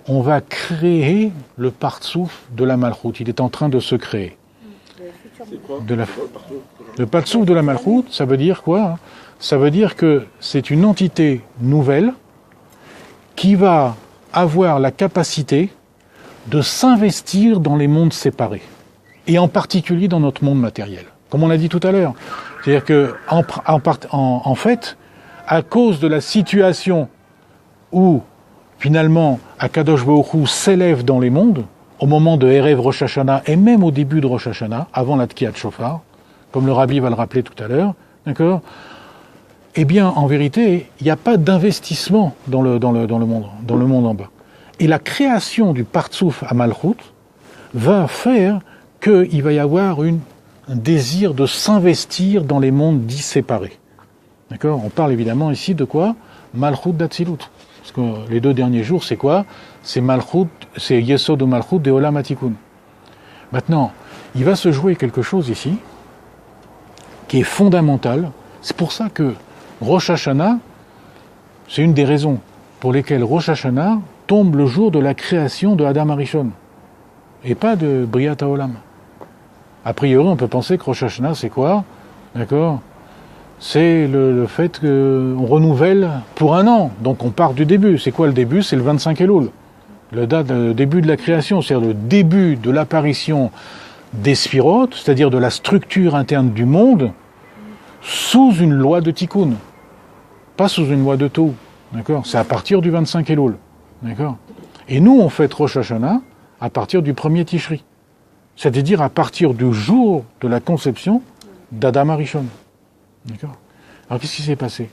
on va créer le partsouf de la Malchout. Il est en train de se créer. Le partsouf de la Malchout, ça veut dire quoi? Ça veut dire que c'est une entité nouvelle qui va avoir la capacité de s'investir dans les mondes séparés, et en particulier dans notre monde matériel, comme on l'a dit tout à l'heure. C'est-à-dire que, en fait, à cause de la situation où, finalement, Akadosh Baruch Hu s'élève dans les mondes, au moment de Erev Rosh Hashanah, et même au début de Rosh Hashanah, avant la Tkiyat Shofar, comme le Rabbi va le rappeler tout à l'heure, d'accord? Eh bien, en vérité, il n'y a pas d'investissement dans le monde en bas. Et la création du Partsouf à Malchut va faire qu'il va y avoir un désir de s'investir dans les mondes dits séparés. D'accord? On parle évidemment ici de quoi? Malchut d'Atsilut. Parce que les 2 derniers jours, c'est quoi? C'est Malchut, c'est Yesod ou Malchut de Olam HaTikun. Maintenant, il va se jouer quelque chose ici qui est fondamental. C'est pour ça que Rosh Hashanah, c'est une des raisons pour lesquelles Rosh Hashanah tombe le jour de la création de Adam Arishon, et pas de Briat HaOlam. A priori, on peut penser que Rosh Hashanah, c'est quoi? D'accord? C'est le fait qu'on renouvelle pour un an. Donc on part du début. C'est quoi le début? C'est le 25 Elul. Le début de la création, c'est-à-dire le début de l'apparition des sphirotes, c'est-à-dire de la structure interne du monde, sous une loi de Tikkun. Pas sous une loi de Tohu. D'accord? C'est à partir du 25 Elul. D'accord? Et nous, on fête Rosh Hashanah à partir du 1er Tishri. C'est-à-dire à partir du jour de la conception d'Adam Arishon. D'accord? Alors qu'est-ce qui s'est passé?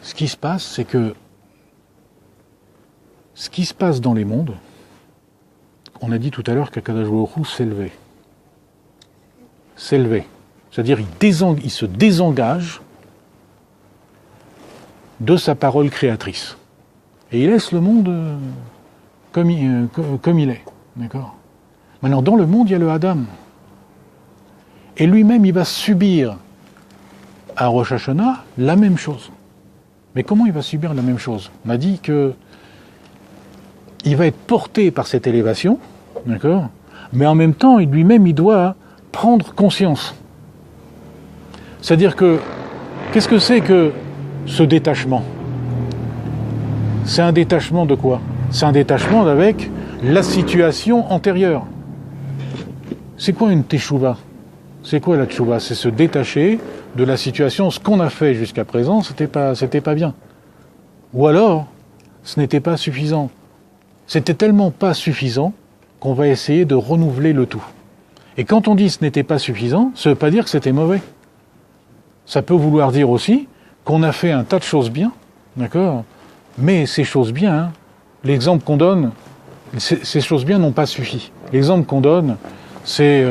Ce qui se passe, c'est que ce qui se passe dans les mondes, on a dit tout à l'heure qu'Akadosh Baruch Hu s'élevait. S'élevait. C'est-à-dire il se désengage de sa parole créatrice. Et il laisse le monde comme il est. D'accord? Maintenant, dans le monde, il y a le Adam. Et lui-même, il va subir à Rosh Hashanah la même chose. Mais comment il va subir la même chose? On a dit que il va être porté par cette élévation, d'accord? Mais en même temps, lui-même, il doit prendre conscience. C'est-à-dire que, qu'est-ce que c'est que ce détachement? C'est un détachement de quoi? C'est un détachement avec la situation antérieure. C'est quoi une teshuva? C'est quoi la teshuva? C'est se détacher de la situation. Ce qu'on a fait jusqu'à présent, c'était pas bien. Ou alors, ce n'était pas suffisant. C'était tellement pas suffisant qu'on va essayer de renouveler le tout. Et quand on dit ce n'était pas suffisant, ça ne veut pas dire que c'était mauvais. Ça peut vouloir dire aussi qu'on a fait un tas de choses bien, d'accord? Mais ces choses bien, hein, l'exemple qu'on donne, ces choses bien n'ont pas suffi. L'exemple qu'on donne, c'est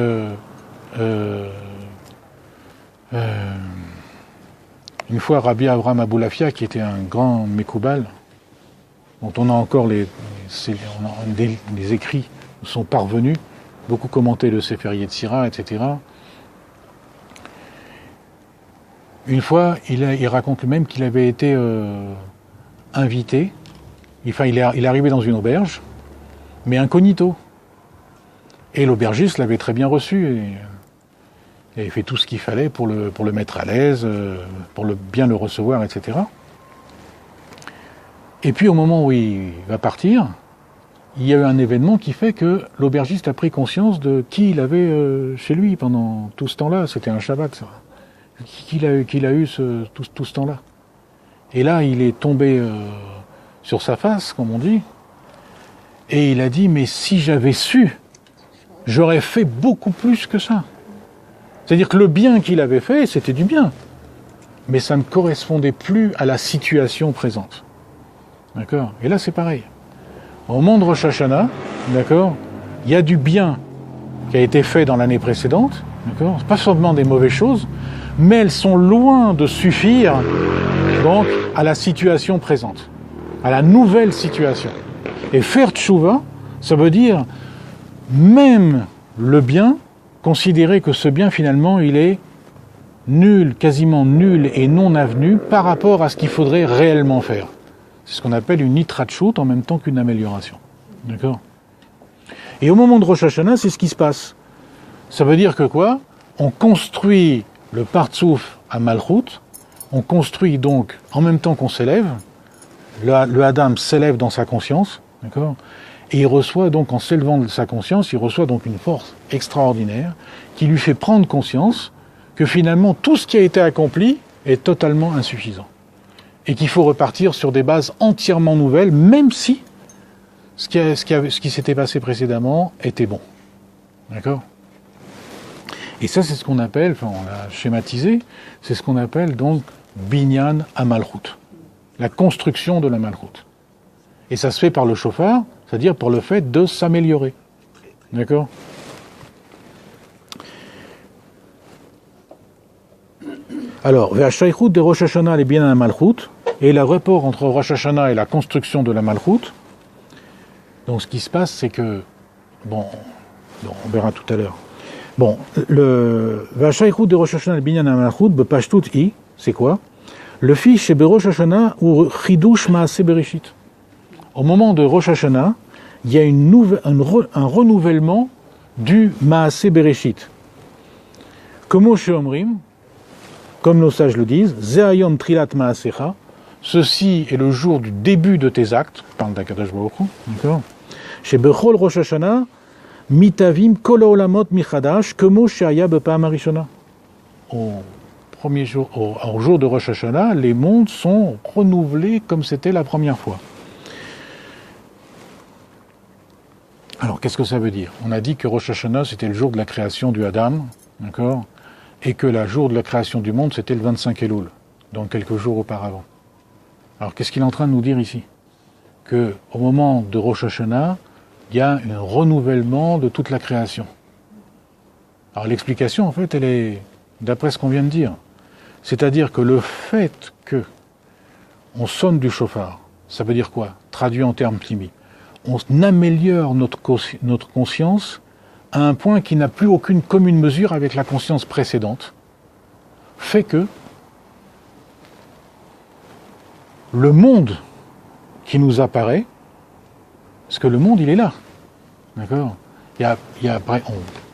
une fois Rabbi Avraham Aboulafia, qui était un grand Mekoubal, dont on a encore les écrits nous sont parvenus, beaucoup commentés le Sefer Yetzira, etc. Une fois, il raconte lui-même qu'il avait été invité, enfin il est arrivé dans une auberge, mais incognito. Et l'aubergiste l'avait très bien reçu, et il avait fait tout ce qu'il fallait pour le mettre à l'aise, pour bien le recevoir, etc. Et puis au moment où il va partir, il y a eu un événement qui fait que l'aubergiste a pris conscience de qui il avait chez lui pendant tout ce temps-là. C'était un Shabbat, ça. Qu'il a eu tout ce temps-là. Et là, il est tombé sur sa face, comme on dit, et il a dit, mais si j'avais su, j'aurais fait beaucoup plus que ça. C'est-à-dire que le bien qu'il avait fait, c'était du bien, mais ça ne correspondait plus à la situation présente. D'accord? Et là, c'est pareil. Au moment de Rosh Hashanah, d'accord, il y a du bien qui a été fait dans l'année précédente, d'accord, c'est pas seulement des mauvaises choses, mais elles sont loin de suffire donc à la situation présente, à la nouvelle situation. Et faire tchouva, ça veut dire même le bien, considérer que ce bien finalement il est nul, quasiment nul et non avenu par rapport à ce qu'il faudrait réellement faire. C'est ce qu'on appelle une hitrachut en même temps qu'une amélioration. D'accord ? Et au moment de Rosh Hashanah, c'est ce qui se passe. Ça veut dire que quoi ? On construit le partsouf à Malchut, on construit donc, en même temps qu'on s'élève, le Adam s'élève dans sa conscience, d'accord ? Et il reçoit donc, en s'élevant de sa conscience, il reçoit donc une force extraordinaire qui lui fait prendre conscience que finalement tout ce qui a été accompli est totalement insuffisant. Et qu'il faut repartir sur des bases entièrement nouvelles, même si ce qui s'était passé précédemment était bon. D'accord ? Et ça, c'est ce qu'on appelle, enfin on l'a schématisé, c'est ce qu'on appelle donc Binyan à Malchut, la construction de la Malchut. Et ça se fait par le shofar, c'est-à-dire par le fait de s'améliorer. D'accord ? Alors, Ve'ashaychut de Rosh Hashanah les Binyan à Malchut, et le rapport entre Rosh Hashanah et la construction de la Malchut. Donc ce qui se passe, c'est que, bon, on verra tout à l'heure. Bon, le Vashaychut de Rosh Hashanah le Binyan HaMalchut bepashtut i, c'est quoi ? Le fi chez Rosh Hashanah ou chidush maaseh bereshit. Au moment de Rosh Hashanah, il y a un renouvellement du maaseh bereshit. Comme sheomrim, comme nos sages le disent, ze'ayom trilat maasecha. Ceci est le jour du début de tes actes. Parle d'Akadosh Baruch Hu, d'accord ? Chez Bechol Rosh Hashanah. Mitavim kol olamot michadash kemo she'aya bepa'am harishona. Au jour de Rosh Hashanah, les mondes sont renouvelés comme c'était la première fois. Alors, qu'est-ce que ça veut dire ? On a dit que Rosh Hashanah, c'était le jour de la création du Adam, d'accord ? Et que le jour de la création du monde, c'était le 25 Elul, donc quelques jours auparavant. Alors, qu'est-ce qu'il est en train de nous dire ici ? Que au moment de Rosh Hashanah, il y a un renouvellement de toute la création. Alors l'explication, en fait, elle est d'après ce qu'on vient de dire. C'est-à-dire que le fait que on sonne du shofar, ça veut dire quoi ? Traduit en termes plimi. On améliore notre conscience à un point qui n'a plus aucune commune mesure avec la conscience précédente, fait que le monde qui nous apparaît, parce que le monde, il est là. D'accord ?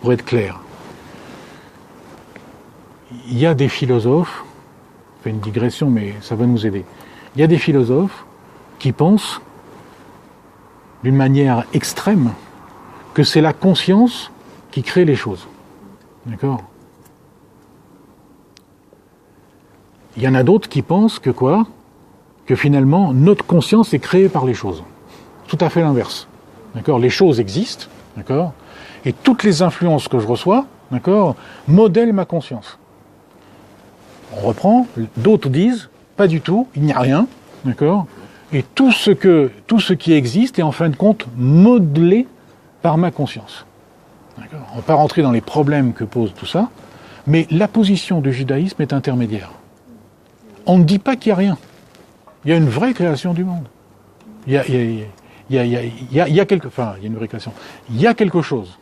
Pour être clair, il y a des philosophes, je fais une digression, mais ça va nous aider. Il y a des philosophes qui pensent, d'une manière extrême, que c'est la conscience qui crée les choses. D'accord ? Il y en a d'autres qui pensent que quoi ? Que finalement, notre conscience est créée par les choses. Tout à fait l'inverse. D'accord ? Les choses existent, d'accord ? Et toutes les influences que je reçois, d'accord, modèlent ma conscience. On reprend, d'autres disent, pas du tout, il n'y a rien, d'accord ? Et tout ce qui existe est en fin de compte modelé par ma conscience. D'accord ? On ne va pas rentrer dans les problèmes que pose tout ça, mais la position du judaïsme est intermédiaire. On ne dit pas qu'il n'y a rien. Il y a une vraie création du monde. Il y a une vraie création. Il y a quelque chose.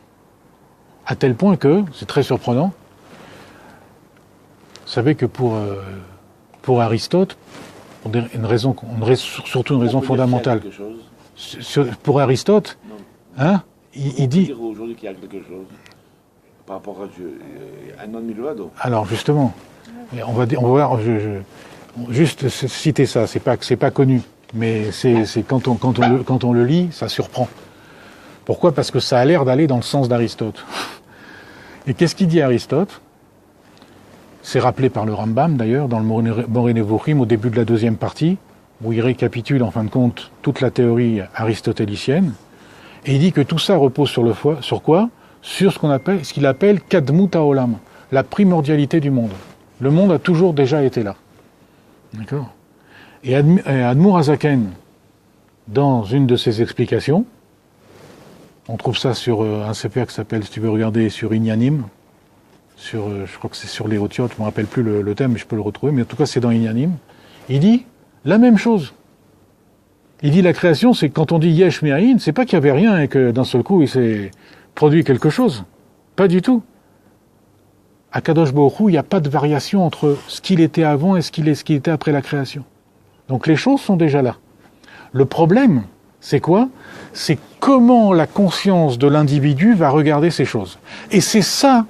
À tel point que, c'est très surprenant, vous savez que pour Aristote, pour surtout une raison fondamentale, pour Aristote, hein, il dit... dire aujourd'hui qu'il y a quelque chose par rapport à Dieu, un non milvado. Alors justement, on va voir, juste citer ça, c'est pas connu, mais c'est quand on le lit, ça surprend. Pourquoi ? Parce que ça a l'air d'aller dans le sens d'Aristote. Et qu'est-ce qu'il dit Aristote ? C'est rappelé par le Rambam d'ailleurs, dans le Moreh Nevuchim, au début de la deuxième partie, où il récapitule en fin de compte toute la théorie aristotélicienne, et il dit que tout ça repose sur quoi ? Sur ce qu'il appelle Kadmut HaOlam, la primordialité du monde. Le monde a toujours déjà été là. D'accord ? Et Admour HaZaken, dans une de ses explications, on trouve ça sur un CPA qui s'appelle, si tu veux regarder, sur Inyanim, je crois que c'est sur les Otiotes, je ne me rappelle plus le thème, mais je peux le retrouver, mais en tout cas c'est dans Inyanim. Il dit la même chose. Il dit la création, c'est quand on dit Yesh Me'ayin, c'est pas qu'il n'y avait rien et que d'un seul coup il s'est produit quelque chose. Pas du tout. à Kadosh Baruch Hu, il n'y a pas de variation entre ce qu'il était avant et ce qu'il était après la création. Donc les choses sont déjà là. Le problème, c'est quoi? C'est comment la conscience de l'individu va regarder ces choses. Et c'est ça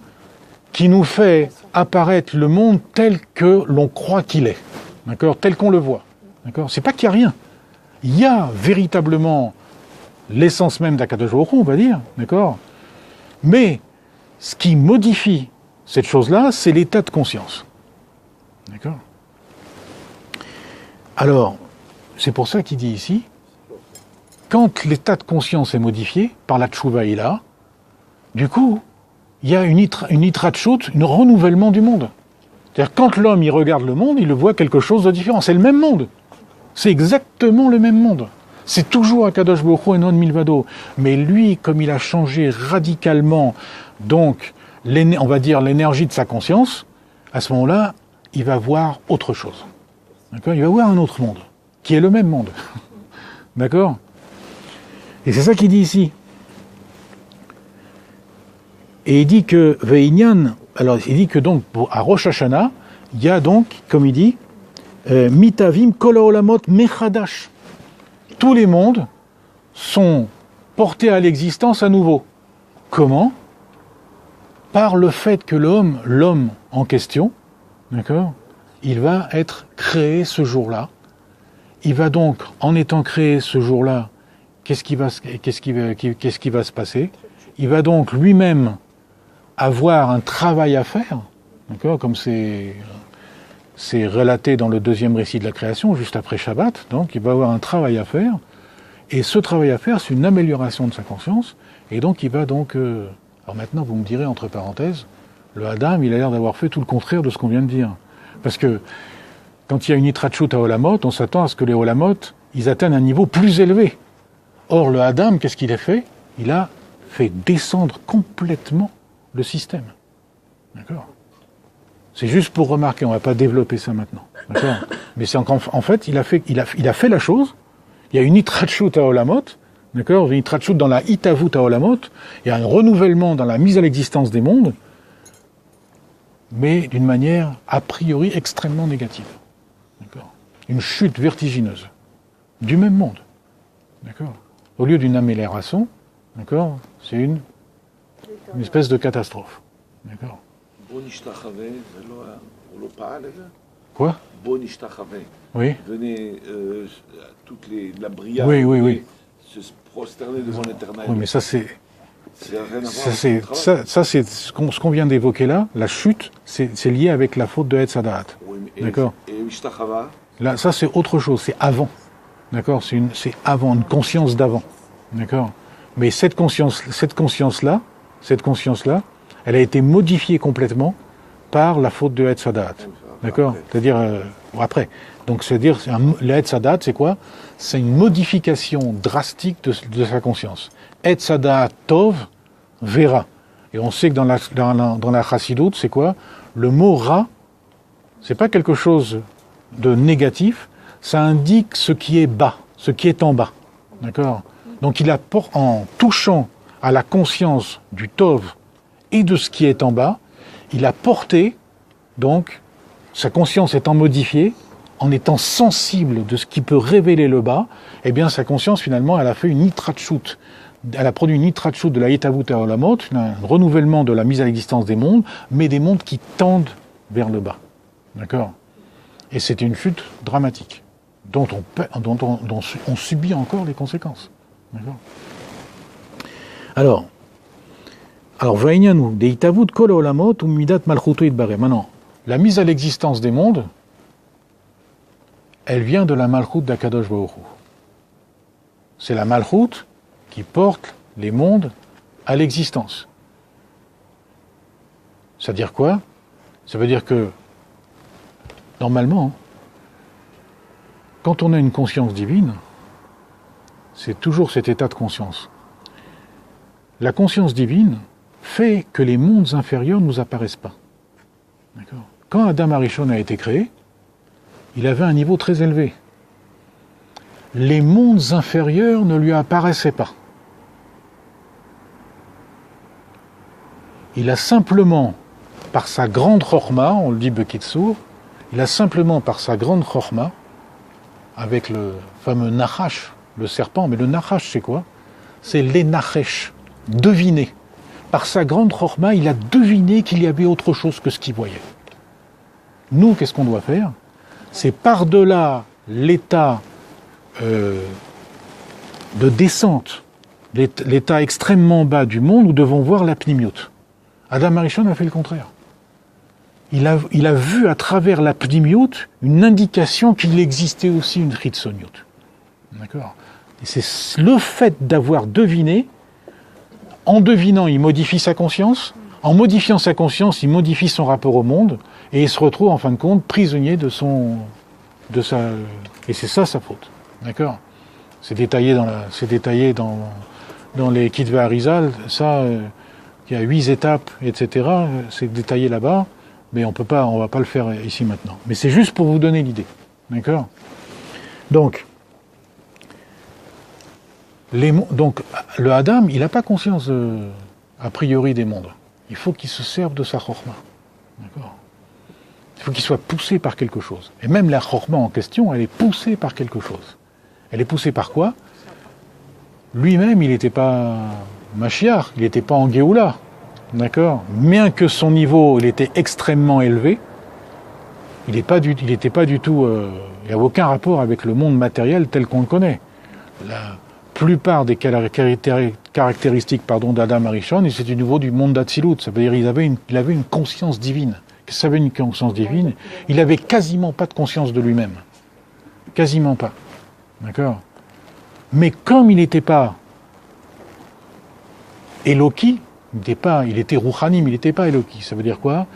qui nous fait apparaître le monde tel que l'on croit qu'il est. D'accord? Tel qu'on le voit. D'accord? C'est pas qu'il n'y a rien. Il y a véritablement l'essence même d'Akadosh Baruch Hu, on va dire. D'accord? Mais ce qui modifie cette chose-là, c'est l'état de conscience. D'accord? Alors, c'est pour ça qu'il dit ici, quand l'état de conscience est modifié par la tchouva là, du coup, il y a une itrachut, un renouvellement du monde. C'est-à-dire, quand l'homme il regarde le monde, il le voit quelque chose de différent. C'est le même monde. C'est exactement le même monde. C'est toujours Akadosh Baruch Hu et non Milvado. Mais lui, comme il a changé radicalement, donc, on va dire l'énergie de sa conscience, à ce moment-là, il va voir autre chose. D'accord? Il va voir un autre monde, qui est le même monde. D'accord? Et c'est ça qu'il dit ici. Et il dit que Ve'inyan, alors il dit que donc à Rosh Hashanah, il y a donc, comme il dit, Mitavim kol haolamot mechadash. Tous les mondes sont portés à l'existence à nouveau. Comment? Par le fait que l'homme en question, d'accord, il va être créé ce jour-là. Il va donc, en étant créé ce jour-là, qu'est-ce qui va se passer? Il va donc lui-même avoir un travail à faire, d'accord, comme c'est relaté dans le deuxième récit de la création, juste après Shabbat. Donc, il va avoir un travail à faire. Et ce travail à faire, c'est une amélioration de sa conscience. Et donc, il va donc... Alors maintenant, vous me direz, entre parenthèses, le Adam, il a l'air d'avoir fait tout le contraire de ce qu'on vient de dire. Parce que quand il y a une itrachut à Olamot, on s'attend à ce que les Olamot, ils atteignent un niveau plus élevé. Or, le Adam, qu'est-ce qu'il a fait? Il a fait descendre complètement le système. D'accord? C'est juste pour remarquer, on ne va pas développer ça maintenant. D'accord? Mais c'est en fait, il a fait la chose. Il y a une itrachut à Olamot, d'accord? Une itrachut dans la itavut à Olamot. Il y a un renouvellement dans la mise à l'existence des mondes, mais d'une manière a priori extrêmement négative. D'accord? Une chute vertigineuse du même monde. D'accord? Au lieu d'une amélioration, d'accord? C'est une espèce de catastrophe. D'accord? Quoi? Oui. Venez, la brillade, oui. se prosterner devant l'Éternel. Oui, mais ça c'est Ça c'est ce qu'on vient d'évoquer là, la chute, c'est lié avec la faute de Etz Hadaat. Oui, d'accord? Et Mishtachava? Là, ça c'est autre chose, c'est avant. D'accord? C'est avant, une conscience d'avant. D'accord? Mais cette conscience-là, elle a été modifiée complètement par la faute de Etz Hadaat. D'accord? C'est-à-dire, après. Donc, c'est-à-dire, le Etz Hadaat, c'est quoi? C'est une modification drastique de sa conscience. Etz Hadaat Tov, Vera. Et on sait que dans la Chassidoute, c'est quoi? Le mot Ra, c'est pas quelque chose de négatif, ça indique ce qui est bas, ce qui est en bas. D'accord? Donc, en touchant à la conscience du Tov et de ce qui est en bas, il a porté, donc, sa conscience étant modifiée, en étant sensible de ce qui peut révéler le bas, eh bien, sa conscience, finalement, elle a fait une itrachut. Elle a produit une itrachut de la Yetavut à Olamot, un renouvellement de la mise à l'existence des mondes, mais des mondes qui tendent vers le bas. D'accord? Et c'est une chute dramatique, dont on subit encore les conséquences. D'accord? Alors, Vaïnianou, de Yetavut kol Olamot ou midat malchuto itbaré. Maintenant, la mise à l'existence des mondes, elle vient de la malchut d'Akadosh Baruch Hu. C'est la malchut qui porte les mondes à l'existence. Ça veut dire quoi? Ça veut dire que, normalement, quand on a une conscience divine, c'est toujours cet état de conscience. La conscience divine fait que les mondes inférieurs ne nous apparaissent pas. D'accord? Quand Adam Arishon a été créé, il avait un niveau très élevé. Les mondes inférieurs ne lui apparaissaient pas. Il a simplement, par sa grande chorma, on le dit Bekitsour, il a simplement par sa grande chorma, avec le fameux Nachash, le serpent, mais le Nachash c'est quoi? C'est l'Enachesh, deviner. Par sa grande chorma, il a deviné qu'il y avait autre chose que ce qu'il voyait. Nous, qu'est-ce qu'on doit faire? C'est par-delà l'état de descente, l'état extrêmement bas du monde, nous devons voir la pnimiout. Adam Arishon a fait le contraire. Il a vu à travers la pnimiout une indication qu'il existait aussi une chitzoniout. D'accord? Et c'est le fait d'avoir deviné. En devinant, il modifie sa conscience. En modifiant sa conscience, il modifie son rapport au monde. Et il se retrouve, en fin de compte, prisonnier de sa... Et c'est ça sa faute. D'accord? C'est détaillé dans les Kitvei Arizal. Ça, il y a 8 étapes, etc. C'est détaillé là-bas. Mais on va pas le faire ici maintenant. Mais c'est juste pour vous donner l'idée. D'accord? Donc, le Adam, il n'a pas conscience a priori des mondes. Il faut qu'il se serve de sa chorma. D'accord? Il faut qu'il soit poussé par quelque chose. Et même la chorma en question, elle est poussée par quelque chose. Elle est poussée par quoi? Lui-même, il n'était pas Mashiach, il n'était pas en Géoula. D'accord? Bien que son niveau, il était extrêmement élevé, il n'était pas du tout... il n'y a aucun rapport avec le monde matériel tel qu'on le connaît. La plupart des caractéristiques d'Adam Arishon, c'est du niveau du monde d'Atsilut. Ça veut dire qu'il avait une conscience divine. Qu'est-ce que ça veut une conscience divine? Il avait quasiment pas de conscience de lui-même. Quasiment pas. D'accord? Mais comme il n'était pas Eloki, il était Rouhani, mais il n'était pas Eloki. Ça veut dire quoi?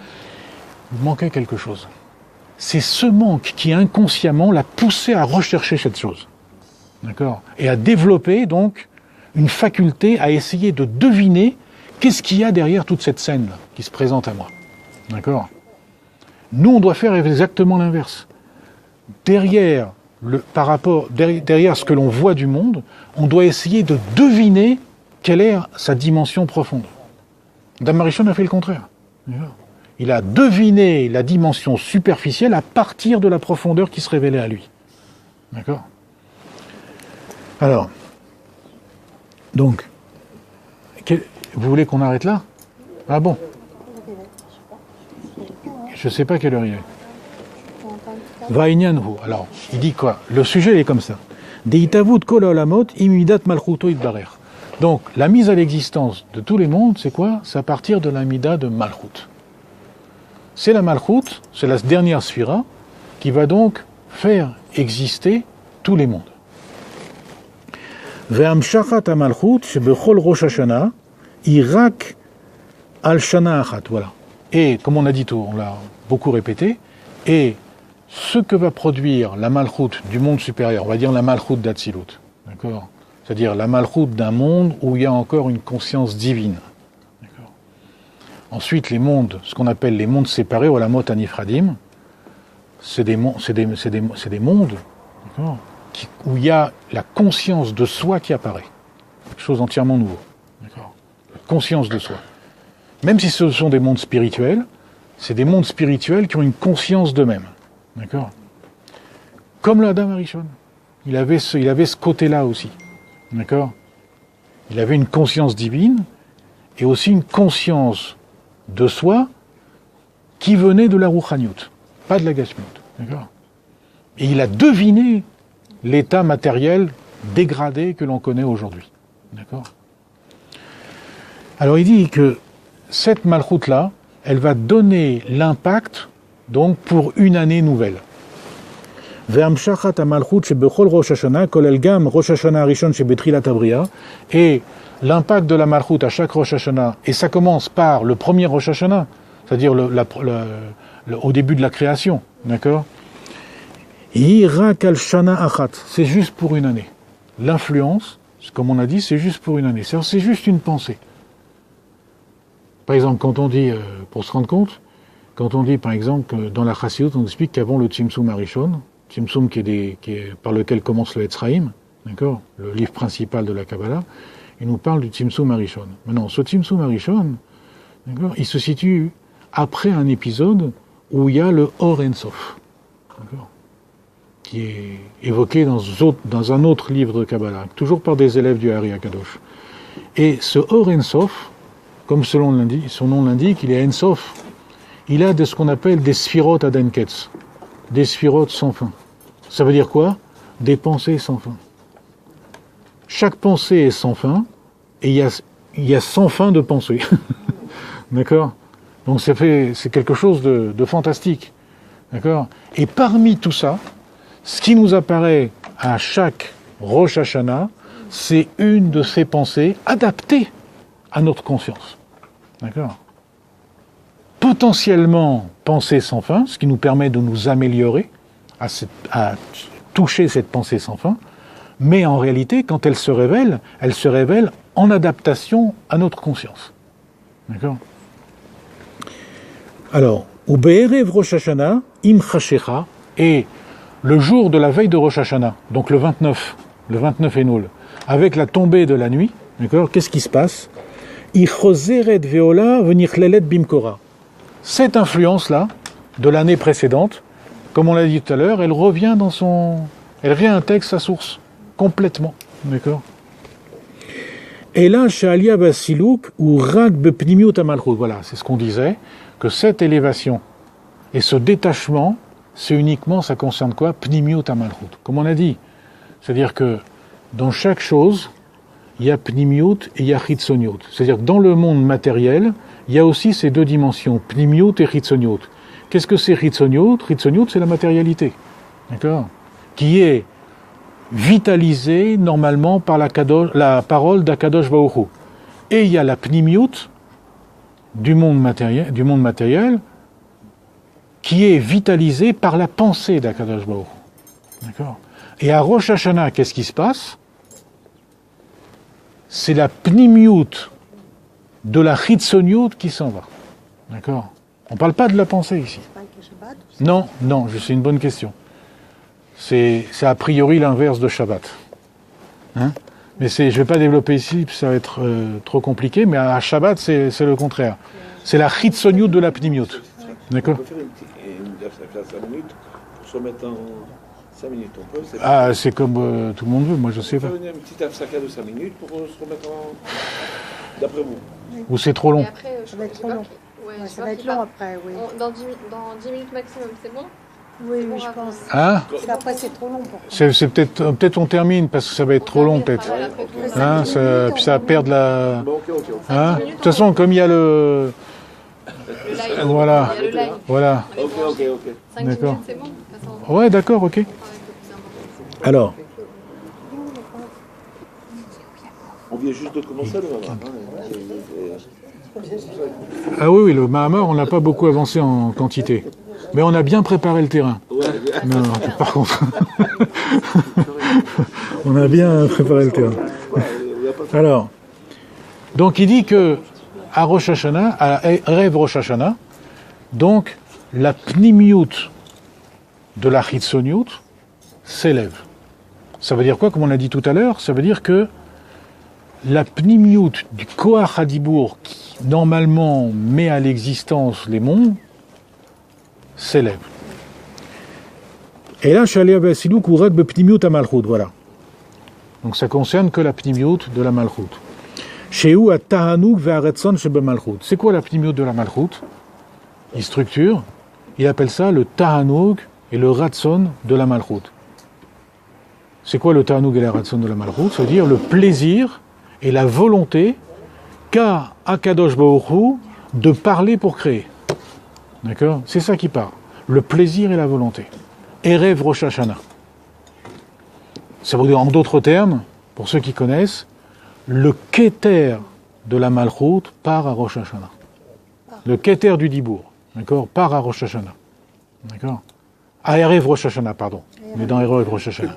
Il manquait quelque chose. C'est ce manque qui inconsciemment l'a poussé à rechercher cette chose. D'accord? Et à développer donc une faculté à essayer de deviner qu'est-ce qu'il y a derrière toute cette scène qui se présente à moi. D'accord? Nous, on doit faire exactement l'inverse. Derrière ce que l'on voit du monde, on doit essayer de deviner quelle est sa dimension profonde. Adam Arishon a fait le contraire. Il a deviné la dimension superficielle à partir de la profondeur qui se révélait à lui. D'accord? Alors, donc, vous voulez qu'on arrête là? Ah bon? Je ne sais pas quelle heure il est. Vaïnyanhu. Alors, il dit quoi? Le sujet est comme ça. Deitavut kol olamot imidat malchuto itbarer. Donc, la mise à l'existence de tous les mondes, c'est quoi? C'est à partir de la mida de Malchut. C'est la Malchut, c'est la dernière sphira, qui va donc faire exister tous les mondes. Ve'amshachat ha-Malchut shebechol Rosh Hashanah irak al shana achat. Voilà. Et, comme on a dit on l'a beaucoup répété, et ce que va produire la Malchut du monde supérieur, on va dire la Malchut d'Atsilut, d'accord? C'est-à-dire la Malchut d'un monde où il y a encore une conscience divine. D'accord? Ensuite, les mondes, ce qu'on appelle les mondes séparés, ou la mot anifradim, c'est des mondes, d'accord, où il y a la conscience de soi qui apparaît. Quelque chose entièrement nouveau. D'accord? La conscience de soi. Même si ce sont des mondes spirituels, c'est des mondes spirituels qui ont une conscience d'eux-mêmes. D'accord? Comme l'Adam Arishon. Il avait ce côté-là aussi. D'accord? Il avait une conscience divine et aussi une conscience de soi qui venait de la Rouhaniout, pas de la Gashmiout. D'accord? Et il a deviné l'état matériel dégradé que l'on connaît aujourd'hui. D'accord? Alors il dit que cette Malchut-là, elle va donner l'impact donc pour une année nouvelle. Et l'impact de la Malchut à chaque Rosh Hashanah, et ça commence par le premier Rosh Hashanah, c'est-à-dire au début de la création, d'accord? C'est juste pour une année. L'influence, comme on a dit, c'est juste pour une année. C'est juste une pensée. Par exemple, quand on dit, pour se rendre compte, quand on dit, par exemple, dans la Chassidut, on explique qu'avant le Tzimtzum Arishon, Tzimtzum qui est par lequel commence le Etzraïm, d'accord, le livre principal de la Kabbalah, il nous parle du Tzimtzum Arishon. Maintenant, ce Tzimtzum Arishon, d'accord, il se situe après un épisode où il y a le Or Ein Sof, d'accord, qui est évoqué dans un autre livre de Kabbalah, toujours par des élèves du Hari Akadosh. Et ce Or Ein Sof, comme son nom l'indique, il est Ein Sof. Il a de ce qu'on appelle des Sphirot Adenketz, des Sphirot sans fin. Ça veut dire quoi? Des pensées sans fin. Chaque pensée est sans fin, et il y a sans fin de pensée. D'accord? Donc c'est quelque chose de fantastique. D'accord? Et parmi tout ça, ce qui nous apparaît à chaque Rosh Hashanah, c'est une de ces pensées adaptées à notre conscience. D'accord? Potentiellement pensée sans fin, ce qui nous permet de nous améliorer à toucher cette pensée sans fin, mais en réalité, quand elle se révèle en adaptation à notre conscience. D'accord? Alors, ou Be'erev Rosh Hashanah, im chashecha, et le jour de la veille de Rosh Hashanah, donc le 29 Elul, avec la tombée de la nuit, d'accord, qu'est-ce qui se passe? Ichoseret veola venichlellet bimkora. Cette influence-là, de l'année précédente, comme on l'a dit tout à l'heure, elle revient intègre sa source, complètement, d'accord? Et là, Sha'alia Basilouk, ou Rag Bepnimiut Amalchut, voilà, c'est ce qu'on disait, que cette élévation et ce détachement, ça concerne quoi? Pnimiut Amalchut, comme on a dit. C'est-à-dire que dans chaque chose, il y a Pnimiut et il y a Chitzoniut. C'est-à-dire que dans le monde matériel, il y a aussi ces deux dimensions, Pnimiut et Chitzoniut. Qu'est-ce que c'est Chitzoniut? Chitzoniut, c'est la matérialité, d'accord? Qui est vitalisée normalement par la parole d'Akadosh Baruch Hu. Et il y a la Pnimiut du monde matériel qui est vitalisée par la pensée d'Akadosh Baruch Hu. D'accord? Et à Rosh Hashanah, qu'est-ce qui se passe? C'est la Pnimiut de la Chitzoniut qui s'en va. D'accord? On ne parle pas de la pensée ici. Non, c'est une bonne question. C'est a priori l'inverse de Shabbat. Hein? Mais je ne vais pas développer ici, ça va être trop compliqué, mais à Shabbat, c'est le contraire. C'est la Chitzoniut de la Pnimiut. D'accord? On peut faire une 5 minutes pour se remettre en 5 minutes. On peut, c'est comme tout le monde veut, moi je sais pas. On peut faire une petite afsaka de 5 minutes pour se remettre en... D'après vous. Ou c'est trop long? Après, Ça va être trop long. Ouais, Ça va être long après, oui. Dans 10 minutes maximum, c'est bon? Oui, je pense. Hein? Parce qu'après, c'est trop long pour C'est peut-être on termine parce que ça va être trop long peut-être. Hein, puis ça va perdre la. Bon, ok. Hein? De toute façon, comme il y a le. Voilà. Il y a le live. Voilà. Ok. 5 D'accord. minutes, c'est bon? Ouais, d'accord, ok. Alors, On vient juste de commencer le moment. ah oui, le Mahamar, on n'a pas beaucoup avancé en quantité. Mais on a bien préparé le terrain. Non, par contre. On a bien préparé le terrain. Alors, donc il dit que à Rosh Hashanah, à Erev Rosh Hashanah, donc la Pnimiut de la Chitzoniut s'élève. Ça veut dire quoi, comme on l'a dit tout à l'heure? Ça veut dire que la Pnimiut du Koach Hadibour, qui normalement met à l'existence les mondes, s'élève. Et là, Shalia Basilou Kourak Bepnimiut Amalchut, voilà. Donc ça concerne que la Pnimiut de la Malchut. Shehu at-Tahanouk ve'aretson shebemalchut. C'est quoi la Pnimiut de la Malchut? Il structure, il appelle ça le Tahanouk et le Ratson de la Malchut. C'est quoi le Tahanouk et le Ratson de la Malchut? C'est-à-dire le plaisir et la volonté qu'a Akadosh Baruch Hu de parler pour créer. D'accord? C'est ça qui part. Le plaisir et la volonté. Erev Rosh Hashanah. Ça veut dire, en d'autres termes, pour ceux qui connaissent, le Keter de la Malchut part à Rosh Hashanah. Le Keter du Dibour, d'accord, part à Rosh Hashanah. D'accord? À Erev Rosh Hashanah, pardon. Mais dans Erev Rosh Hashanah.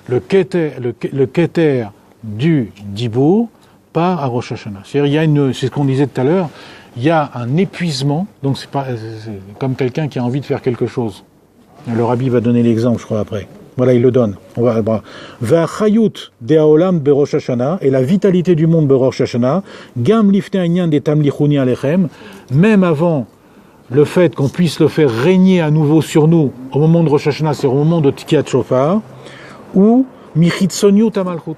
Le Keter du Dibour part à Rosh Hashanah. C'est ce qu'on disait tout à l'heure, il y a un épuisement, donc c'est comme quelqu'un qui a envie de faire quelque chose. Le Rabbi va donner l'exemple, je crois, après. Voilà, il le donne. Va'achayut de'aolam berosh Hashanah, et la vitalité du monde berosh Hashanah, gam lifnei inyan de tamlichuni alechem, même avant le fait qu'on puisse le faire régner à nouveau sur nous au moment de Rosh Hashanah, c'est au moment de Tkiat Shofar, ou Michitzoniut Amalchut.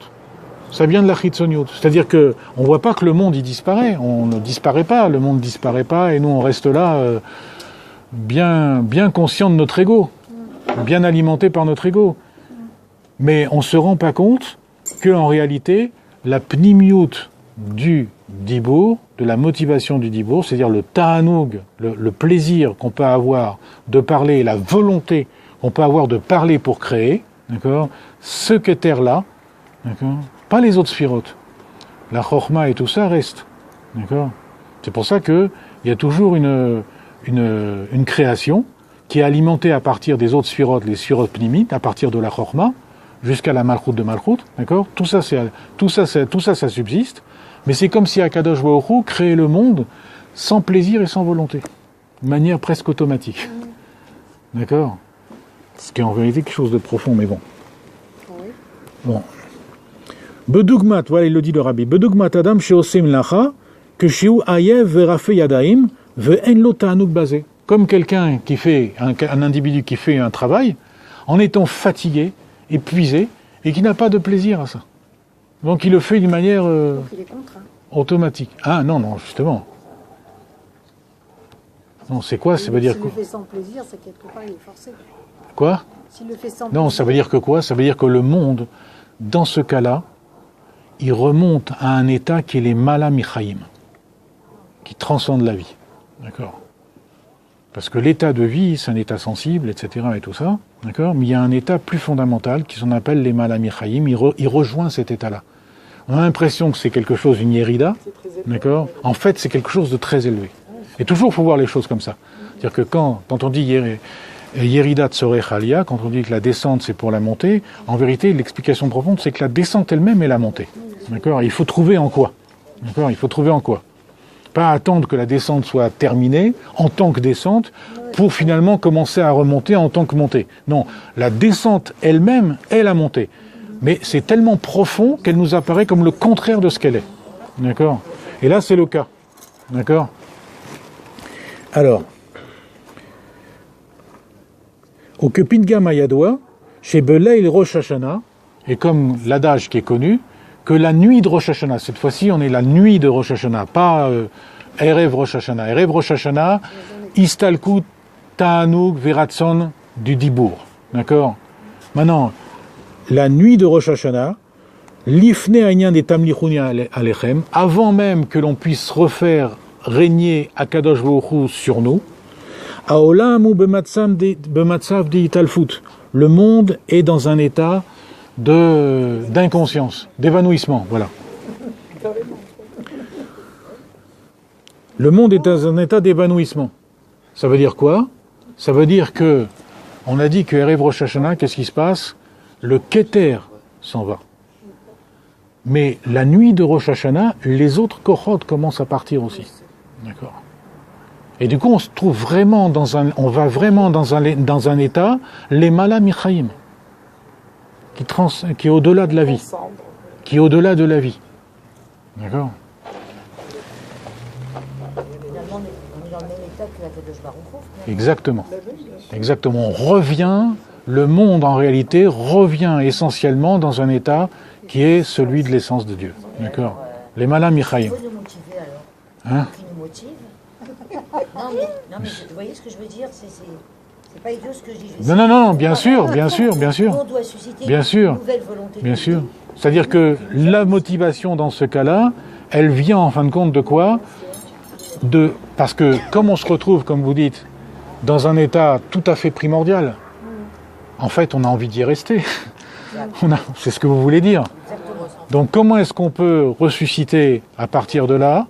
Ça vient de la Chitzoniut. C'est-à-dire que on voit pas que le monde il disparaît. On ne disparaît pas, le monde ne disparaît pas, et nous on reste là bien conscient de notre ego, bien alimenté par notre ego. Mais on se rend pas compte que en réalité, la pnimiout du dibour, de la motivation du dibour, c'est-à-dire le ta'anoug, le plaisir qu'on peut avoir de parler, la volonté qu'on peut avoir de parler pour créer, d'accord, ce Keter-là, d'accord, pas les autres sphirotes. La chorma et tout ça reste, d'accord. C'est pour ça que il y a toujours une création qui est alimentée à partir des autres sphirotes, les sphirotes pnimites, à partir de la chorma, jusqu'à la malchut de malchut, d'accord. Tout ça, ça subsiste. Mais c'est comme si Akadosh Baruch Hu créait le monde sans plaisir et sans volonté, de manière presque automatique. D'accord? Ce qui est en vérité quelque chose de profond, mais bon. Oui. Bon. Bedougmat, voilà, il le dit le rabbi. Bedougmat adam sheosim lacha, que shiu ayev verafe yadaim, ve'en lo ta'anuk basé. Comme quelqu'un qui fait, un individu qui fait un travail, en étant fatigué, épuisé, et qui n'a pas de plaisir à ça. Donc il le fait d'une manière Donc il est contraint. automatique. Ah non, justement. Non, c'est quoi? Ça veut dire quoi? S'il le fait sans plaisir, c'est quelque part il est forcé. Quoi? S'il le fait sans Non, ça veut dire que quoi? Ça veut dire que le monde, dans ce cas-là, il remonte à un état qui est les malamichaïm, qui transcende la vie. D'accord? Parce que l'état de vie, c'est un état sensible, etc. et tout ça. D'accord? Mais il y a un état plus fondamental qui s'en appelle les malamichaïm. Il rejoint cet état-là. On a l'impression que c'est quelque chose, une yérida. D'accord? En fait, c'est quelque chose de très élevé. Et toujours, il faut voir les choses comme ça. C'est-à-dire que quand on dit Yérida Tsorech Aliyah, quand on dit que la descente c'est pour la montée, en vérité, l'explication profonde, c'est que la descente elle-même est la montée. D'accord? Il faut trouver en quoi. D'accord? Il faut trouver en quoi. Pas attendre que la descente soit terminée en tant que descente pour finalement commencer à remonter en tant que montée. Non, la descente elle-même est la montée. Mais c'est tellement profond qu'elle nous apparaît comme le contraire de ce qu'elle est. D'accord? Et là, c'est le cas. D'accord? Alors, au Kepidgam Ayadoua, chez Beleil Rosh Hashanah, et comme l'adage qui est connu, que la nuit de Rosh Hashanah, cette fois-ci on est la nuit de Rosh Hashanah, pas Erev Rosh Hashanah. Erev Rosh Hashanah, Istalkut Ta'anug Veratson du Dibour. D'accord? Maintenant, la nuit de Rosh Hashanah, Lifne Aïnyan des Tamlichouni Alechem, avant même que l'on puisse refaire régner Akadosh Baruch Hu sur nous, Aolam ou Bematsav de Italfut. Le monde est dans un état d'inconscience, d'évanouissement, voilà. Le monde est dans un état d'évanouissement. Ça veut dire quoi? Ça veut dire que, on a dit que Erev Rosh Hashanah, qu'est-ce qui se passe? Le Keter s'en va. Mais la nuit de Rosh Hashanah, les autres Kochot commencent à partir aussi. D'accord. Et du coup, on se trouve vraiment on va vraiment dans un état, les Malamichaïm, qui est au-delà de la vie. Qui est au-delà de la vie. D'accord? Finalement, on est dans le même état que la Kadosh Baruch Hu. Exactement. Exactement. On revient, le monde en réalité revient essentiellement dans un état qui est celui de l'essence de Dieu. D'accord? Les Malamichaïm. Il faut nous motiver alors. Hein? Qui nous motive. Non, mais vous voyez ce que je veux dire, c'est pas idiot ce que je dis. Non, bien sûr. On doit susciter Bien sûr. une nouvelle volonté. Bien sûr. C'est-à-dire que la motivation dans ce cas-là, elle vient en fin de compte de quoi? Parce que comme on se retrouve, comme vous dites, dans un état tout à fait primordial, en fait, on a envie d'y rester. C'est ce que vous voulez dire. Donc comment est-ce qu'on peut ressusciter à partir de là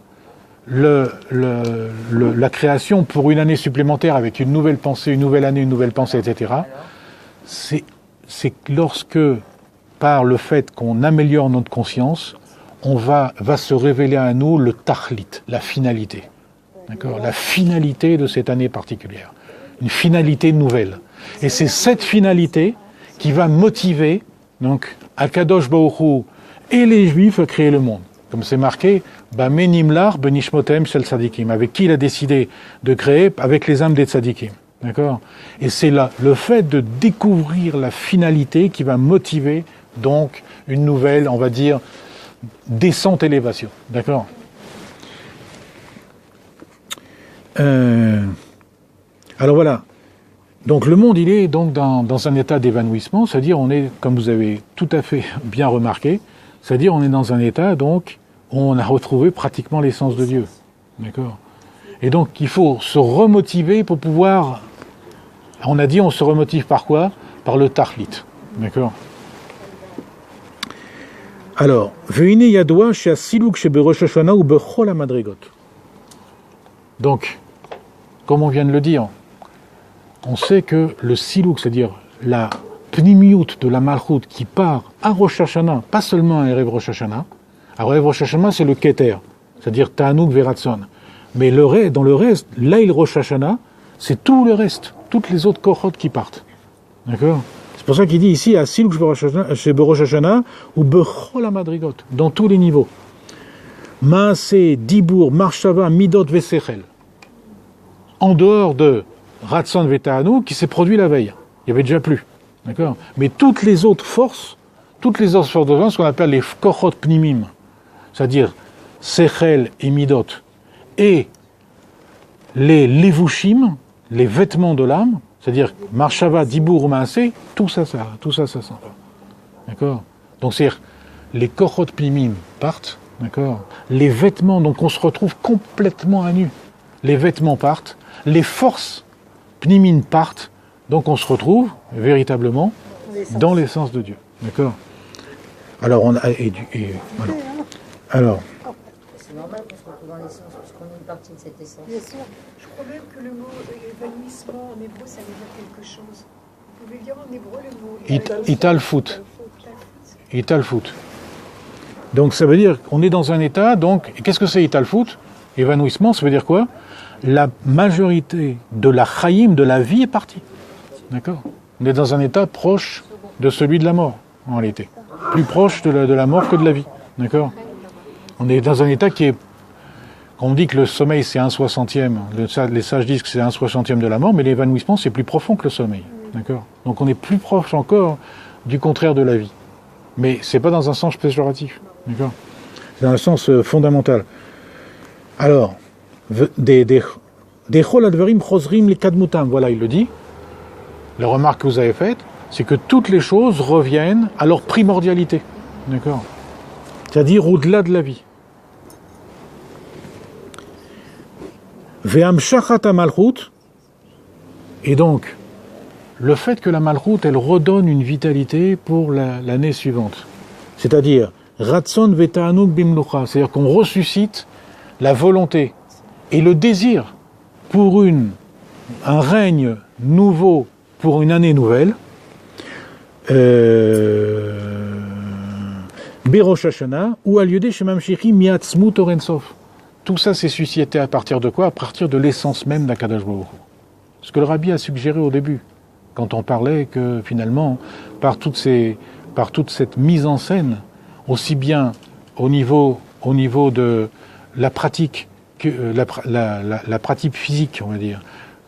la création pour une année supplémentaire avec une nouvelle pensée, une nouvelle année, une nouvelle pensée, etc. C'est lorsque, par le fait qu'on améliore notre conscience, va se révéler à nous le tachlit, la finalité. D'accord? La finalité de cette année particulière. Une finalité nouvelle. Et c'est cette finalité qui va motiver donc Akadosh Baruch Hu et les Juifs à créer le monde. Comme c'est marqué, Menimlar benishmotem shel tzadikim, avec qui il a décidé de créer, avec les âmes des tzadikim. D'accord? Et c'est là le fait de découvrir la finalité qui va motiver donc une nouvelle, on va dire, descente élévation. D'accord? Alors voilà. Donc le monde, il est donc dans un état d'évanouissement, c'est-à-dire on est, comme vous avez tout à fait bien remarqué, c'est-à-dire on est dans un état donc où on a retrouvé pratiquement l'essence de Dieu. D'accord? Et donc il faut se remotiver pour pouvoir... On a dit on se remotive par quoi? Par le tahlit. D'accord? Alors, Veine yadoua chez Siluk chez Berosh Hashanah ou Bechol HaMadrigot. Donc, comme on vient de le dire, on sait que le Siluk, c'est-à-dire la pnimiout de la Malchut qui part à Rosh Hashanah, pas seulement à Erev Rosh Hashanah. À Erev Rosh Hashanah, c'est le Keter, c'est-à-dire Ta'anuk Veratson. Mais dans le reste, Laïl Rosh Hashanah, c'est tout le reste, toutes les autres kohot qui partent. D'accord? C'est pour ça qu'il dit ici, à Siluk chez Berosh Hashanah, ou Bechol HaMadrigot, dans tous les niveaux. Maaseh, Dibour, Marshava, Midot, Vesechel. En dehors de Ratson Veta'anu, qui s'est produit la veille. Il n'y avait déjà plus. D'accord? Mais toutes les autres forces de vin, ce qu'on appelle les Kochot Pnimim, c'est-à-dire Sechel et Midot, et les Levushim, les vêtements de l'âme, c'est-à-dire Marshava, Dibour, Maaseh, tout ça s'en va. D'accord? Donc c'est-à-dire, les Kochot Pnimim partent, d'accord? Les vêtements, donc on se retrouve complètement à nu. Les vêtements partent, les forces Pnimin partent, donc on se retrouve véritablement dans l'essence de Dieu. D'accord? Alors, on a. Voilà. Alors. C'est normal qu'on se retrouve dans l'essence, puisqu'on est une partie de cette essence. Bien sûr. Je crois même que le mot évanouissement en hébreu, ça veut dire quelque chose. Vous pouvez dire en hébreu le mot Italfout. Italfout. Donc ça veut dire qu'on est dans un état, donc, qu'est-ce que c'est Italfout? Évanouissement, ça veut dire quoi? La majorité de la chaïm, de la vie est partie. D'accord? On est dans un état proche de celui de la mort, en réalité. Plus proche de la mort que de la vie. D'accord? On est dans un état qui est... On dit que le sommeil c'est 1/60e, les sages disent que c'est 1/60e de la mort, mais l'évanouissement c'est plus profond que le sommeil. D'accord? Donc on est plus proche encore du contraire de la vie. Mais c'est pas dans un sens péjoratif. D'accord? C'est dans un sens fondamental. Alors, des chol adverim chosrim li kadmutam, voilà, il le dit. La remarque que vous avez faite, c'est que toutes les choses reviennent à leur primordialité. D'accord? C'est-à-dire au-delà de la vie. Ve'amshachat ha-malchut, et donc, le fait que la malchut, elle redonne une vitalité pour l'année suivante. C'est-à-dire, ratson veta'anuk bimlucha, c'est-à-dire qu'on ressuscite la volonté et le désir pour un règne nouveau, pour une année nouvelle, Berosh Hashanah, ou al yodé shemamshichim miatzmut orensof. Tout ça s'est suscité à partir de quoi? À partir de l'essence même d'Akadosh Baruch Hu. Ce que le Rabbi a suggéré au début, quand on parlait que finalement, par toute cette mise en scène, aussi bien au niveau de la pratique, la pratique physique, on va dire,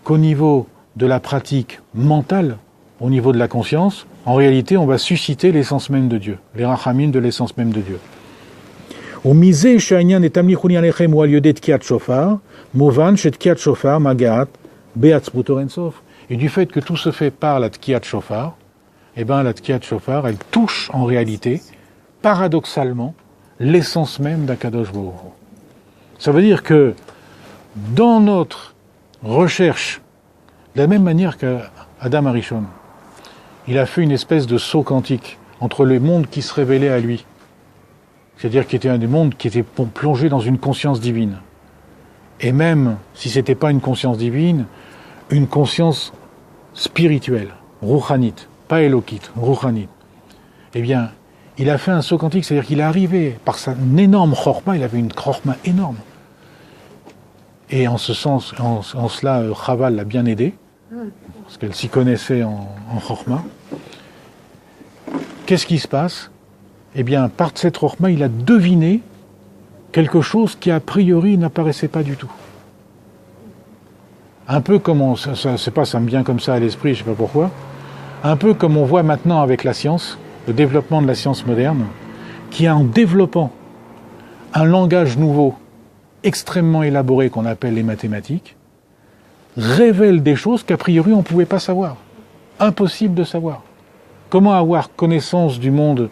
qu'au niveau de la pratique mentale, au niveau de la conscience, en réalité, on va susciter l'essence même de Dieu, les rachamim de l'essence même de Dieu. Et du fait que tout se fait par la Tkiyat Shofar, eh bien la Tkiyat Shofar, elle touche en réalité, paradoxalement, l'essence même d'Akadosh Baruch Hu. Ça veut dire que dans notre recherche, de la même manière qu'Adam Arishon, il a fait une espèce de saut quantique entre les mondes qui se révélaient à lui, c'est-à-dire qui était un des mondes qui était plongé dans une conscience divine. Et même si ce n'était pas une conscience divine, une conscience spirituelle, rouchanit, pas élokite, rouchanit. Eh bien, il a fait un saut quantique, c'est-à-dire qu'il est arrivé, par sa énorme chorma, il avait une chorma énorme. Et en ce sens, en cela, Chaval l'a bien aidé, parce qu'elle s'y connaissait en chorma. Qu'est-ce qui se passe? Eh bien, par cette chorma, il a deviné quelque chose qui a priori n'apparaissait pas du tout. Un peu comme ça me vient comme ça à l'esprit, je ne sais pas pourquoi, un peu comme on voit maintenant avec la science, le développement de la science moderne, qui en développant un langage nouveau, extrêmement élaboré qu'on appelle les mathématiques, révèle des choses qu'a priori on ne pouvait pas savoir. Impossible de savoir. Comment avoir connaissance du monde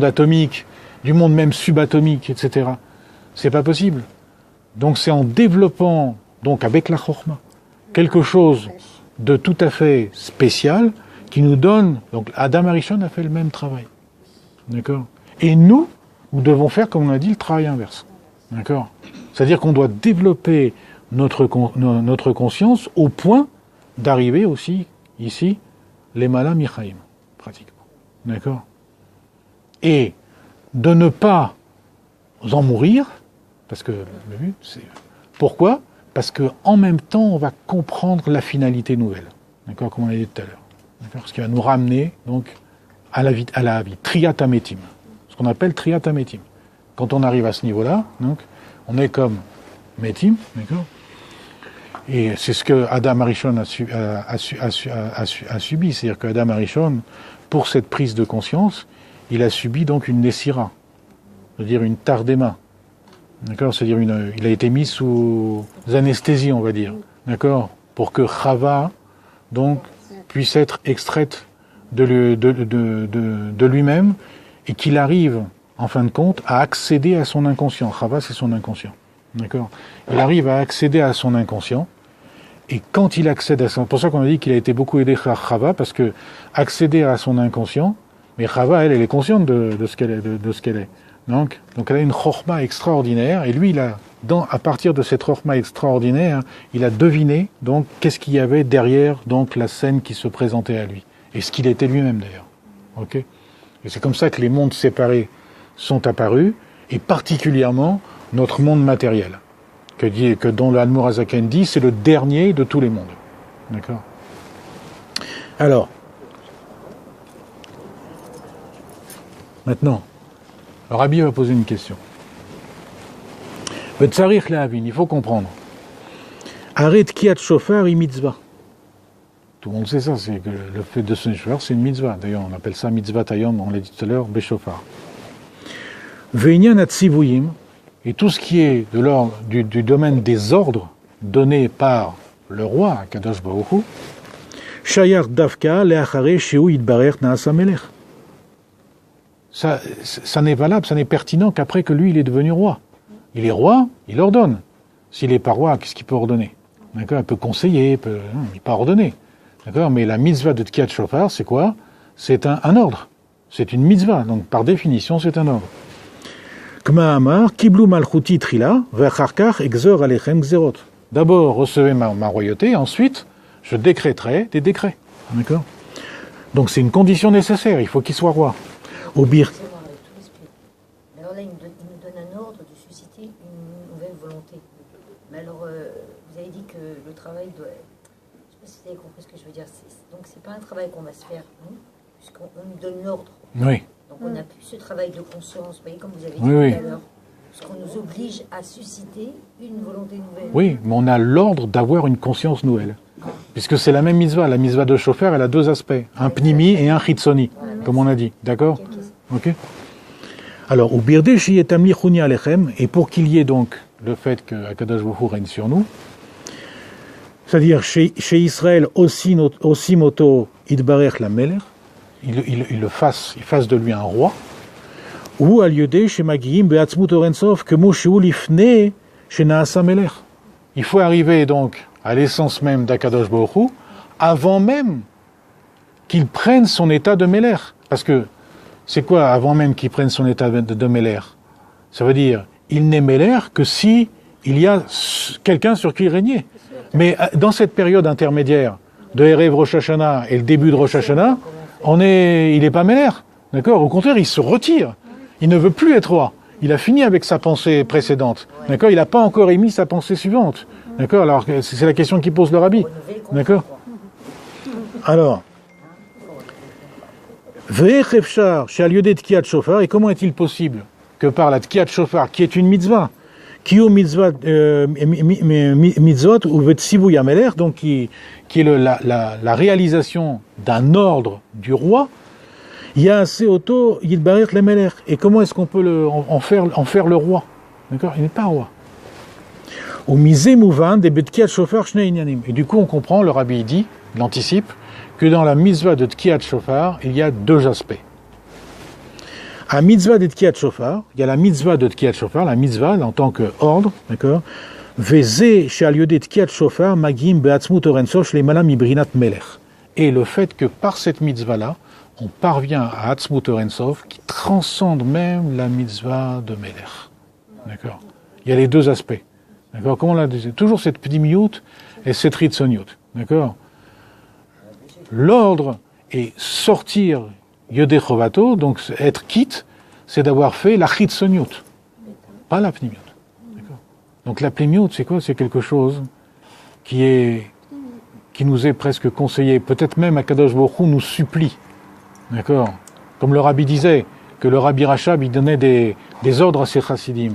atomique, du monde même subatomique, etc. C'est pas possible. Donc c'est en développant, donc avec la chorma, quelque chose de tout à fait spécial qui nous donne. Donc Adam Arishon a fait le même travail. D'accord ? Et nous devons faire, comme on a dit, le travail inverse. D'accord ? C'est-à-dire qu'on doit développer notre conscience au point d'arriver aussi, ici, les Mala Michaim, pratiquement. D'accord ? Et de ne pas en mourir, parce que le but, c'est... Pourquoi ? Parce qu'en même temps, on va comprendre la finalité nouvelle. D'accord ? Comme on l'a dit tout à l'heure. D'accord ? Ce qui va nous ramener, donc, à la vie. Triatametim. Ce qu'on appelle Triatametim. Quand on arrive à ce niveau-là, donc, on est comme Metim, d'accord ? Et c'est ce que Adam Arishon a subi. C'est-à-dire qu'Adam Arishon, pour cette prise de conscience, il a subi donc une Nessira, c'est-à-dire une tardema. D'accord ? C'est-à-dire il a été mis sous anesthésie, on va dire. D'accord ? Pour que Chava, donc, puisse être extraite de lui-même et qu'il arrive, en fin de compte, à accéder à son inconscient. Chava, c'est son inconscient. D'accord ? Il arrive à accéder à son inconscient. Et quand il accède à son... C'est pour ça qu'on a dit qu'il a été beaucoup aidé par Chava, parce que accéder à son inconscient, mais Chava, elle est consciente de ce qu'elle est. Donc elle a une chorma extraordinaire, et lui, à partir de cette chorma extraordinaire, il a deviné donc qu'est-ce qu'il y avait derrière donc la scène qui se présentait à lui, et ce qu'il était lui-même d'ailleurs. Ok ? Et c'est comme ça que les mondes séparés sont apparus, et particulièrement notre monde matériel, dont l'Admour Hazaken dit c'est le dernier de tous les mondes. D'accord ? Alors, maintenant, le Rabbi va poser une question. Il faut comprendre. Arrêt Kiat Shofar et mitzvah. Tout le monde sait ça, c'est que le fait de sonner shofar, c'est une mitzvah. D'ailleurs, on appelle ça mitzvah tayom, on l'a dit tout à l'heure, beshofar. Ve'inyan atzivuyim, et tout ce qui est de l'ordre du domaine des ordres donnés par le roi, Kadosh Baruch Hu, shayar davka le'achare sheu yitbarer na'asa melech. Ça n'est valable, ça n'est pertinent qu'après que lui, il est devenu roi. Il est roi, il ordonne. S'il n'est pas roi, qu'est-ce qu'il peut ordonner ? D'accord ? Il peut conseiller, il peut pas ordonner. D'accord ? Mais la mitzvah de Tkiat Shofar, c'est quoi ? C'est un ordre. C'est une mitzvah. Donc, par définition, c'est un ordre. Kma Amar, Kiblu Malchuti Trila, Vecharkach Exor Alechem Xerot. D'abord, recevez ma royauté, ensuite, je décréterai des décrets. D'accord ? Donc, c'est une condition nécessaire, il faut qu'il soit roi. Au bir. Alors là, il nous donne un ordre de susciter une nouvelle volonté. Mais alors, vous avez dit que le travail doit... Je ne sais pas si vous avez compris ce que je veux dire. Donc, ce n'est pas un travail qu'on va se faire, nous, puisqu'on nous donne l'ordre. Oui. Donc, on n'a plus ce travail de conscience, vous voyez, comme vous avez dit Oui, tout à l'heure. Parce qu'on nous oblige à susciter une volonté nouvelle. Oui, mais on a l'ordre d'avoir une conscience nouvelle. Puisque c'est la même mitzvah. La mitzvah de Shofar, elle a deux aspects. Un pnimi et un chitzoni, comme on a dit. D'accord ? Ok. Alors, au birde shiyetam lichuni alechem, et pour qu'il y ait donc le fait que Akadosh Baruch Hu règne sur nous, c'est-à-dire chez Israël aussi moto idbarech la melech, il fasse de lui un roi, ou al yodeh chez Magiim beatzmut orensov que Moshe lifne chez Naasa melech. Il faut arriver donc à l'essence même d'Akadosh Baruch Hu avant même qu'il prenne son état de melech. Parce que c'est quoi avant même qu'il prenne son état de melech ? Ça veut dire, il n'est melech que si il y a quelqu'un sur qui il régnait. Mais dans cette période intermédiaire de Erev Rosh Hashanah et le début de Rosh Hashanah, il n'est pas melech. D'accord ? Au contraire, il se retire. Il ne veut plus être roi. Il a fini avec sa pensée précédente. D'accord ? Il n'a pas encore émis sa pensée suivante. D'accord ? Alors, c'est la question qui pose le Rabbi. D'accord ? Alors, et comment est-il possible que par la Tkiat Shofar, qui est une mitzvah, qui est mitzvah mitzvot ou Vetsivu Yameler, donc qui est la réalisation d'un ordre du roi. Il y a assez auto Yidbarer Lemeler. Et comment est-ce qu'on peut en faire le roi? D'accord? Il n'est pas roi. Au misé mouvan des Tkiat Shofar Shnei Inyanim. Et du coup, on comprend, le rabbi dit, il anticipe, que dans la mitzvah de Tkiat Shofar, il y a deux aspects. À mitzvah de Tkiat Shofar, il y a la mitzvah de Tkiat Shofar, la mitzvah en tant qu'ordre, d'accord? Veze she'al-yodé Tkiat Shofar magim be'atzmut orensof shleimala mibrinat melech. Et le fait que par cette mitzvah-là, on parvient à Atzmut Orensof qui transcende même la mitzvah de Melech. D'accord? Il y a les deux aspects. D'accord? Comment on l'a dit? Toujours cette pnimiyut et cette ritzoniut. D'accord? L'ordre est sortir Yodé Chovato, donc être quitte, c'est d'avoir fait la ritzoniut, pas la pnimiyut. D'accord? Donc la pnimiyut, c'est quoi? C'est quelque chose qui nous est presque conseillé. Peut-être même Akadosh Baruch Hu nous supplie. D'accord? Comme le rabbi disait, que le rabbi Rachab, il donnait des ordres à ses chassidim.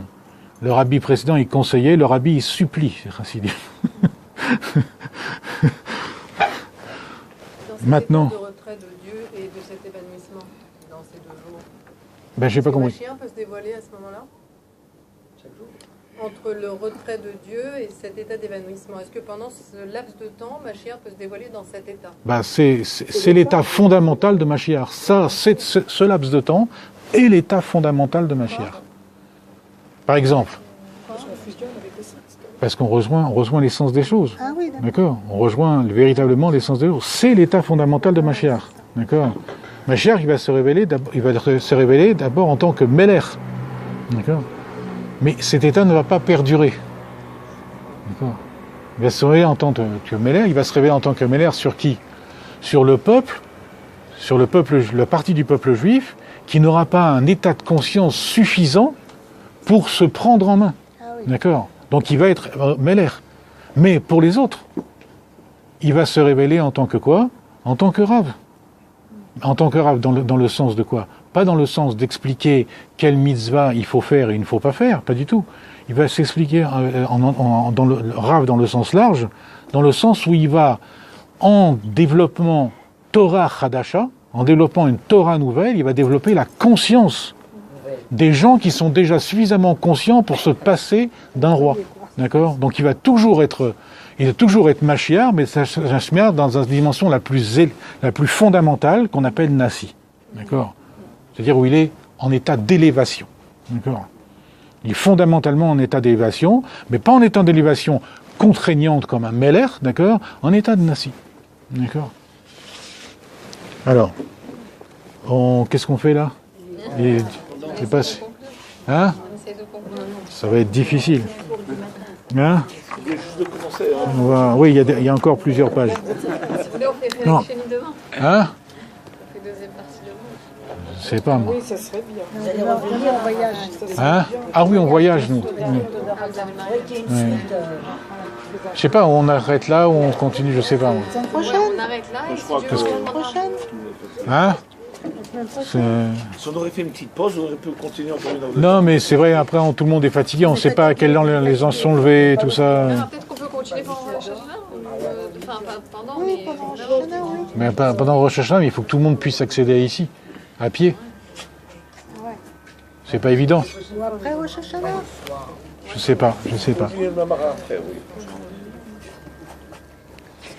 Le rabbi précédent, il conseillait, le rabbi, il supplie ses chassidim. Maintenant. De retrait de Dieu et de cet évanouissement dans ces 2 jours. Ben, j'ai pas compris. Le Mashiach peut se dévoiler à ce moment-là? Entre le retrait de Dieu et cet état d'évanouissement. Est-ce que pendant ce laps de temps, Mashiach peut se dévoiler dans cet état? Ben, c'est l'état fondamental de Mashiach. Ça, ce laps de temps est l'état fondamental de Mashiach. Par exemple. Parce qu'on rejoint l'essence des choses. Ah oui, d'accord. On rejoint véritablement l'essence des choses. C'est l'état fondamental de Mashiach. D'accord. Mashiach, il va se révéler d'abord en tant que Melech. D'accord. Mais cet état ne va pas perdurer. D'accord. Il va se révéler en tant que Melech. Il va se révéler en tant que Melech sur qui? Sur le peuple, la partie du peuple juif qui n'aura pas un état de conscience suffisant pour se prendre en main. Ah oui. D'accord. Donc il va être Melech. Mais pour les autres, il va se révéler en tant que quoi? En tant que Rav. En tant que Rav, dans le sens de quoi? Pas dans le sens d'expliquer quelle mitzvah il faut faire et il ne faut pas faire, pas du tout. Il va s'expliquer dans le Rav dans le sens large, dans le sens où il va, en développement Torah Chadasha, en développant une Torah nouvelle, il va développer la conscience des gens qui sont déjà suffisamment conscients pour se passer d'un roi. D'accord? Donc il va toujours être Mashiach, mais Mashiach dans une dimension la plus fondamentale qu'on appelle Nasi. D'accord? C'est-à-dire où il est en état d'élévation. D'accord? Il est fondamentalement en état d'élévation, mais pas en état d'élévation contraignante comme un Meller, d'accord? En état de Nasi. D'accord? Alors, qu'est-ce qu'on fait là? C'est pas... Hein? Ça va être difficile. Hein? Oui, il y a encore plusieurs pages. Si vous voulez, on fait Non. chez nous demain. Hein? On fait deuxième partie demain. Je sais pas, moi. Oui, ça serait bien. Vous allez revenir On voyage. Hein? Ah oui, on voyage, nous. Ah, vous avez marié. qu'il y ait une Ouais. suite. Je sais pas, on arrête là ou on continue, je sais pas. Moi. Semaine Ouais, prochaine. on arrête là et si crois Dieu que- veut, on Semaine reprendra. prochaine. Hein? La semaine prochaine. C'est- Si on aurait fait une petite pause, on aurait pu continuer encore une heure. Non, mais c'est vrai, après, tout le monde est fatigué, on ne sait pas à quelle heure les gens se sont levés, tout ça. Alors, peut-être qu'on peut continuer pendant Rosh Hashanah, enfin pas pendant, Oui, mais pendant Rosh vraiment. Hashanah, oui. Mais pendant Rosh Hashanah, il faut que tout le monde puisse accéder ici, à pied. Ouais. C'est pas évident. Ou après Rosh Hashanah. Je sais pas. Continuer le Mamara après, oui.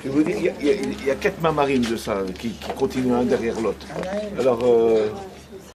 Je vous dis, il y a 4 mamarines de ça qui continuent un derrière l'autre. Alors,